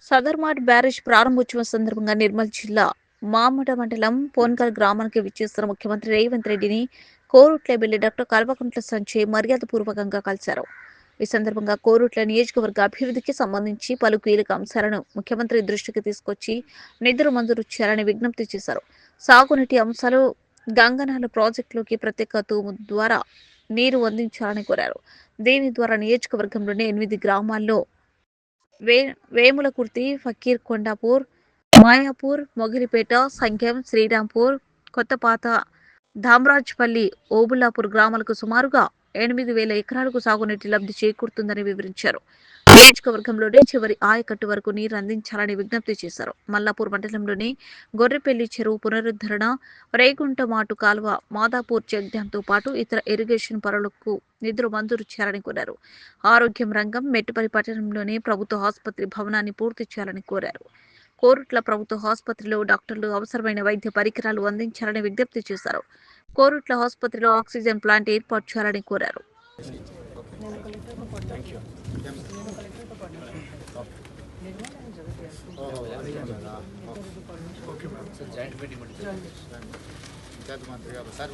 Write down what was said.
Sadarmat barrage ప్రారంభోత్సవం సందర్భంగా నిర్మల్ జిల్లా మామడ మండలం పోన్గల్ గ్రామానికి విచ్చేస్తున్న ముఖ్యమంత్రి రేవంత్ రెడ్డిని కోరుట్ల ఎమ్మెల్యే డాక్టర్ కల్వకుంట్ల సంజయ్ మర్యాదపూర్వకంగా కలిశారు. ఈ సందర్భంగా కోరుట్ల నియోజకవర్గ అభివృద్ధికి సంబంధించి పలు కీలక అంశాలను ముఖ్యమంత్రి దృష్టికి తీసుకొచ్చి నిధులు మంజూరు చేయాలని విజ్ఞప్తి చేశారు. సాగునీటి అంశాలు గంగనాల ప్రాజెక్టులోకి ప్రత్యేక తూము ద్వారా నీరు అందించాలని కోరారు. దీని ద్వారా నియోజకవర్గంలోని 8 గ్రామాల్లో వేములకుర్తి, ఫకీర్ కొండాపూర్, మాయాపూర్, మొగిలిపేట, సంఖ్యం, శ్రీరాంపూర్, కొత్తపాత, ధామరాజ్పల్లి, ఓబుల్లాపూర్ గ్రామాలకు సుమారుగా 8,000 ఎకరాలకు సాగునీటి లబ్ధి చేకూరుతుందని వివరించారు. నియోజకవర్గంలోని చివరి ఆయకట్టు వరకు నీరు అందించాలని విజ్ఞప్తి చేశారు. మల్లాపూర్ మండలంలోని గొర్రెపల్లి చెరువు పునరుద్ధరణ, రేగుంట మాటు కాలువ, మాదాపూర్ చెక్ డ్యాంతో పాటు ఇతర ఇరిగేషన్ పనులకు నిధులు మంజూరు చేయాలని కోరారు. ఆరోగ్యం రంగం మెట్టుపల్లి పట్టణంలోని ప్రభుత్వ ఆసుపత్రి భవనాన్ని పూర్తి చేయాలని కోరారు. కోరుట్ల ప్రభుత్వ ఆసుపత్రిలో డాక్టర్లు అవసరమైన వైద్య పరికరాలు అందించాలని విజ్ఞప్తి చేశారు. కోరుట్ల ఆసుపత్రిలో ఆక్సిజన్ ప్లాంట్ ఏర్పాటు చేయాలని కోరారు.